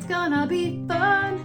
gonna be fun.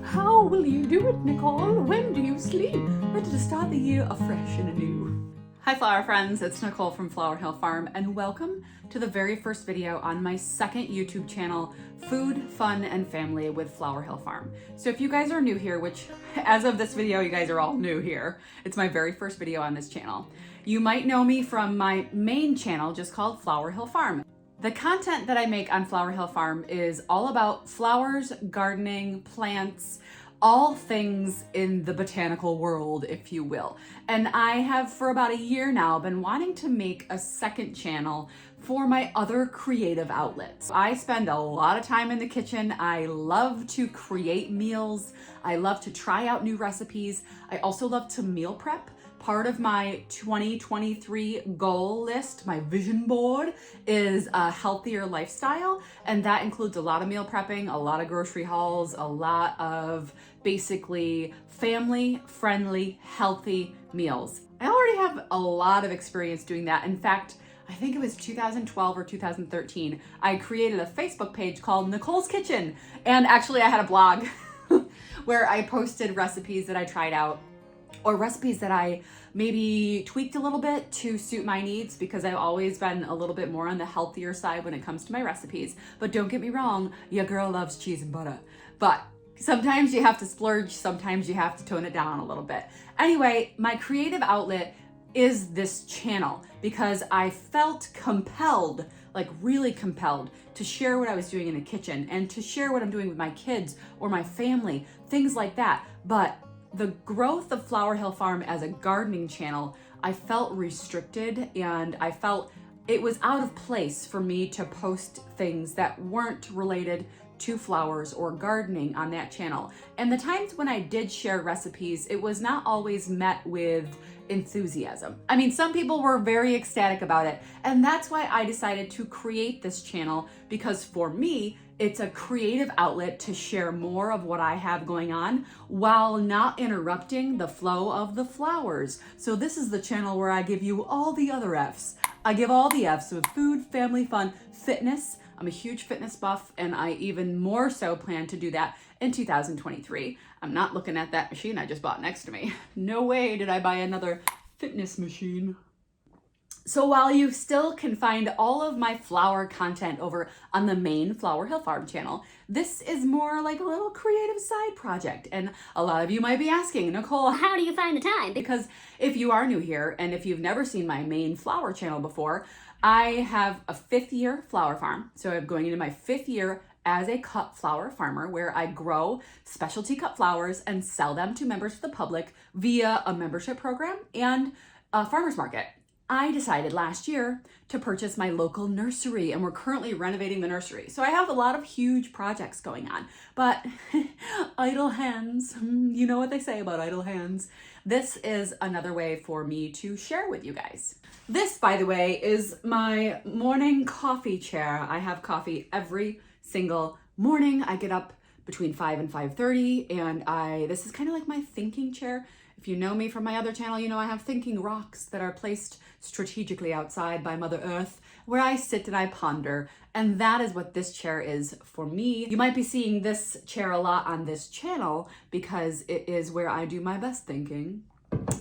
How will you do it, Nicole? When do you sleep? Ready to start the year afresh and anew. Hi flower friends, it's Nicole from Flower Hill Farm and welcome to the very first video on my second YouTube channel, Food, Fun, and Family with Flower Hill Farm. So if you guys are new here, which as of this video, you guys are all new here, it's my very first video on this channel. You might know me from my main channel just called Flower Hill Farm. The content that I make on Flower Hill Farm is all about flowers, gardening, plants, all things in the botanical world, if you will. And I have for about a year now been wanting to make a second channel for my other creative outlets. I spend a lot of time in the kitchen. I love to create meals. I love to try out new recipes. I also love to meal prep. Part of my 2023 goal list, my vision board, is a healthier lifestyle. And that includes a lot of meal prepping, a lot of grocery hauls, a lot of basically family-friendly, healthy meals. I already have a lot of experience doing that. In fact, I think it was 2012 or 2013, I created a Facebook page called Nicole's Kitchen. And actually I had a blog where I posted recipes that I tried out, or recipes that I maybe tweaked a little bit to suit my needs, because I've always been a little bit more on the healthier side when it comes to my recipes. But don't get me wrong, your girl loves cheese and butter. But sometimes you have to splurge, sometimes you have to tone it down a little bit. Anyway, my creative outlet is this channel because I felt compelled, like really compelled, to share what I was doing in the kitchen and to share what I'm doing with my kids or my family, things like that. But the growth of Flower Hill Farm as a gardening channel, I felt restricted and I felt it was out of place for me to post things that weren't related to flowers or gardening on that channel. And the times when I did share recipes, it was not always met with enthusiasm. I mean, some people were very ecstatic about it, and that's why I decided to create this channel, because for me, it's a creative outlet to share more of what I have going on while not interrupting the flow of the flowers. So this is the channel where I give you all the other F's. I give all the F's of food, family, fun, fitness. I'm a huge fitness buff, and I even more so plan to do that in 2023. I'm not looking at that machine I just bought next to me. No way did I buy another fitness machine. So while you still can find all of my flower content over on the main Flower Hill Farm channel, this is more like a little creative side project. And a lot of you might be asking, Nicole, how do you find the time? Because if you are new here and if you've never seen my main flower channel before, I have a 5th year flower farm. So I'm going into my 5th year as a cut flower farmer, where I grow specialty cut flowers and sell them to members of the public via a membership program and a farmer's market. I decided last year to purchase my local nursery, and we're currently renovating the nursery. So I have a lot of huge projects going on, but idle hands, you know what they say about idle hands. This is another way for me to share with you guys. This, by the way, is my morning coffee chair. I have coffee every single morning. I get up between 5 and 5:30, and this is kind of like my thinking chair. If you know me from my other channel, you know I have thinking rocks that are placed strategically outside by Mother Earth, where I sit and I ponder. And that is what this chair is for me. You might be seeing this chair a lot on this channel because it is where I do my best thinking.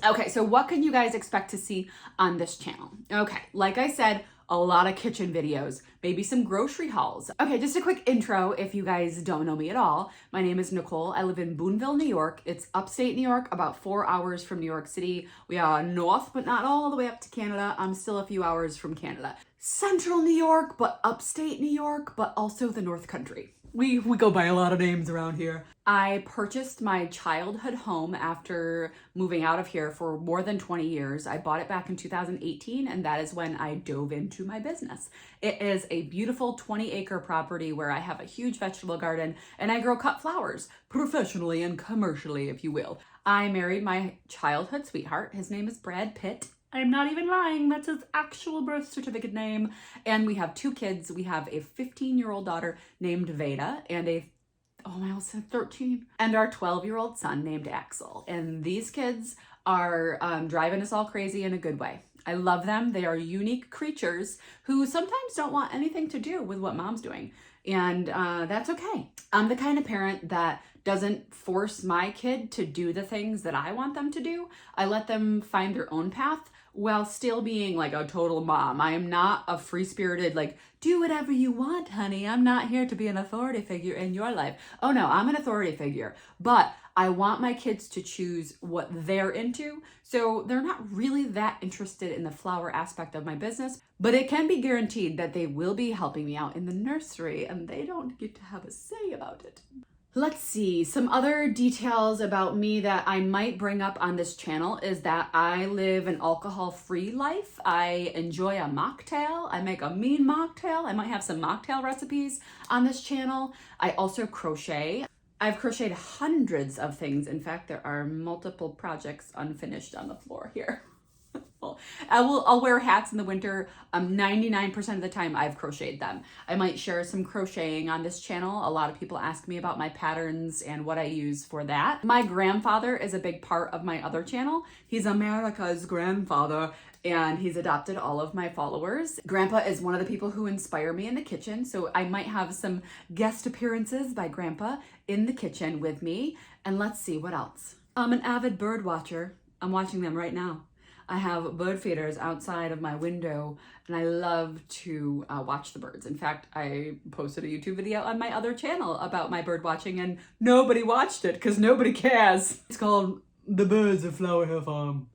Okay, so what can you guys expect to see on this channel? Okay, like I said, a lot of kitchen videos, maybe some grocery hauls. Okay, just a quick intro if you guys don't know me at all. My name is Nicole. I live in Boonville, New York. It's upstate New York, about 4 hours from New York City. We are north, but not all the way up to Canada. I'm still a few hours from Canada. Central New York, but upstate New York, but also the North Country. We go by a lot of names around here. I purchased my childhood home after moving out of here for more than 20 years. I bought it back in 2018, and that is when I dove into my business. It is a beautiful 20-acre property where I have a huge vegetable garden, and I grow cut flowers, professionally and commercially, if you will. I married my childhood sweetheart. His name is Brad Pitt. I'm not even lying. That's his actual birth certificate name. And we have 2 kids. We have a 15-year-old daughter named Veda and I almost said 13. And our 12-year-old son named Axel. And these kids are driving us all crazy in a good way. I love them. They are unique creatures who sometimes don't want anything to do with what mom's doing. And that's okay. I'm the kind of parent that doesn't force my kid to do the things that I want them to do. I let them find their own path while still being like a total mom. I am not a free-spirited, like, do whatever you want, honey. I'm not here to be an authority figure in your life. Oh no, I'm an authority figure. But I want my kids to choose what they're into. So they're not really that interested in the flower aspect of my business, but it can be guaranteed that they will be helping me out in the nursery and they don't get to have a say about it. Let's see, some other details about me that I might bring up on this channel is that I live an alcohol-free life. I enjoy a mocktail. I make a mean mocktail. I might have some mocktail recipes on this channel. I also crochet. I've crocheted hundreds of things. In fact, there are multiple projects unfinished on the floor here. I'll wear hats in the winter. 99% of the time I've crocheted them. I might share some crocheting on this channel. A lot of people ask me about my patterns and what I use for that. My grandfather is a big part of my other channel. He's America's grandfather and he's adopted all of my followers. Grandpa is one of the people who inspire me in the kitchen, so I might have some guest appearances by Grandpa in the kitchen with me. And let's see, what else? I'm an avid bird watcher. I'm watching them right now. I have bird feeders outside of my window and I love to watch the birds. In fact, I posted a YouTube video on my other channel about my bird watching and nobody watched it because nobody cares. It's called The Birds of Flower Hill Farm.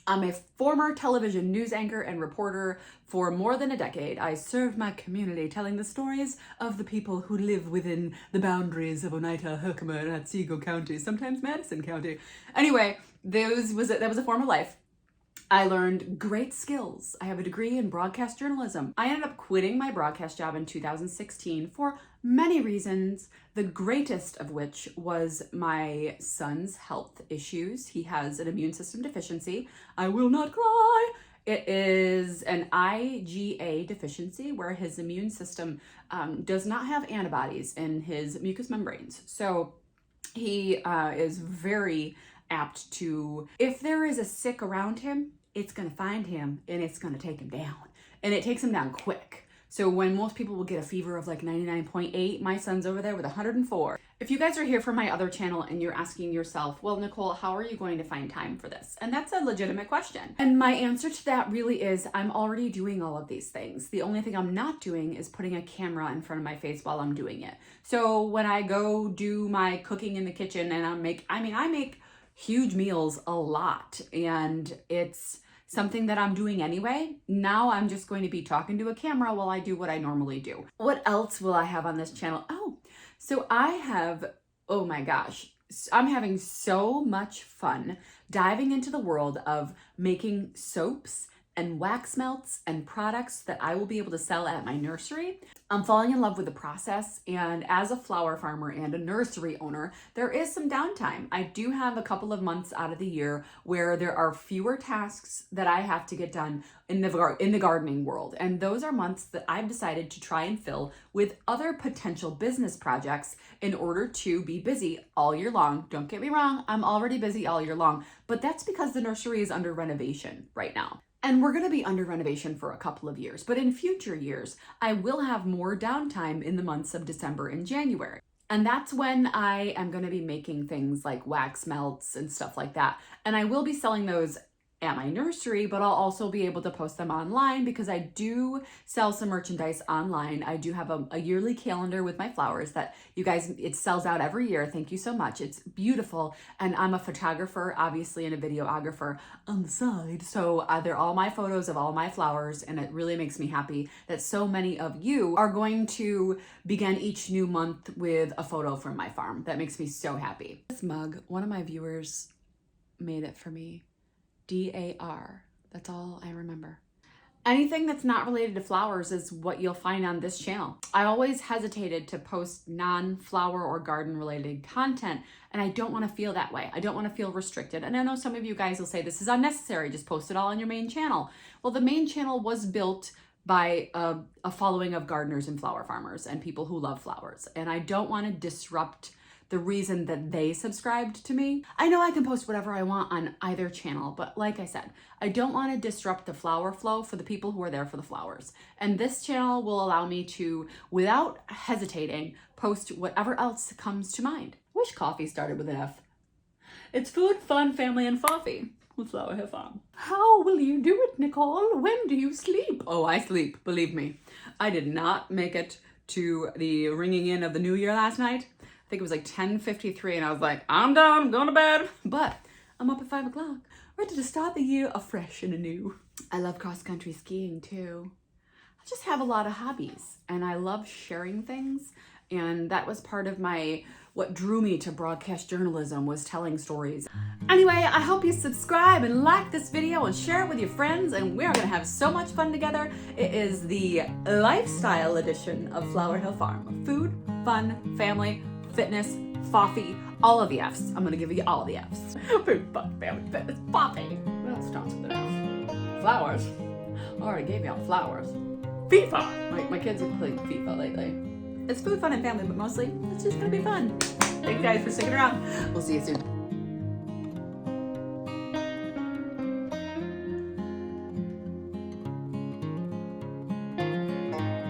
I'm a former television news anchor and reporter for more than a decade. I served my community telling the stories of the people who live within the boundaries of Oneida, Herkimer, and Otsego County, sometimes Madison County. Anyway, that was a former life. I learned great skills. I have a degree in broadcast journalism. I ended up quitting my broadcast job in 2016 for many reasons, the greatest of which was my son's health issues. He has an immune system deficiency. I will not cry. It is an IgA deficiency where his immune system does not have antibodies in his mucous membranes. So he is very apt to, if there is a sick around him, it's going to find him and it's going to take him down. And it takes him down quick. So when most people will get a fever of like 99.8, my son's over there with 104. If you guys are here from my other channel and you're asking yourself, well, Nicole, how are you going to find time for this? And that's a legitimate question. And my answer to that really is I'm already doing all of these things. The only thing I'm not doing is putting a camera in front of my face while I'm doing it. So when I go do my cooking in the kitchen and I make huge meals a lot and it's something that I'm doing anyway. Now I'm just going to be talking to a camera while I do what I normally do. What else will I have on this channel? Oh, so I have, oh my gosh, I'm having so much fun diving into the world of making soaps and wax melts and products that I will be able to sell at my nursery. I'm falling in love with the process, and as a flower farmer and a nursery owner, there is some downtime. I do have a couple of months out of the year where there are fewer tasks that I have to get done in the gardening world, and those are months that I've decided to try and fill with other potential business projects in order to be busy all year long. Don't get me wrong, I'm already busy all year long, but that's because the nursery is under renovation right now. And we're going to be under renovation for a couple of years, but in future years, I will have more downtime in the months of December and January. And that's when I am going to be making things like wax melts and stuff like that. And I will be selling those at my nursery, but I'll also be able to post them online because I do sell some merchandise online. I do have a yearly calendar with my flowers that you guys, it sells out every year. Thank you so much. It's beautiful. And I'm a photographer, obviously, and a videographer on the side. So they're all my photos of all my flowers. And it really makes me happy that so many of you are going to begin each new month with a photo from my farm. That makes me so happy. This mug, one of my viewers made it for me. DAR. That's all I remember. Anything that's not related to flowers is what you'll find on this channel. I always hesitated to post non-flower or garden related content, and I don't want to feel that way. I don't want to feel restricted. And I know some of you guys will say this is unnecessary, just post it all on your main channel. Well, the main channel was built by a following of gardeners and flower farmers and people who love flowers. And I don't want to disrupt the reason that they subscribed to me. I know I can post whatever I want on either channel, but like I said, I don't want to disrupt the flower flow for the people who are there for the flowers. And this channel will allow me to, without hesitating, post whatever else comes to mind. Wish coffee started with an F. It's food, fun, family, and coffee with Flower Hill Farm. How will you do it, Nicole? When do you sleep? Oh, I sleep, believe me. I did not make it to the ringing in of the new year last night. I think it was like 10:53 and I was like, I'm done, I'm going to bed. But I'm up at 5 o'clock, ready to start the year afresh and anew. I love cross-country skiing too. I just have a lot of hobbies and I love sharing things. And that was part of what drew me to broadcast journalism, was telling stories. Anyway, I hope you subscribe and like this video and share it with your friends, and we're gonna have so much fun together. It is the lifestyle edition of Flower Hill Farm. Food, fun, family, fitness, coffee, all of the F's. I'm gonna give you all of the F's. Food, fun, family, fitness, coffee. Well, it starts with an F. Flowers. I already gave y'all flowers. FIFA. My kids have played FIFA lately. It's food, fun, and family, but mostly it's just gonna be fun. Thanks guys for sticking around. We'll see you soon.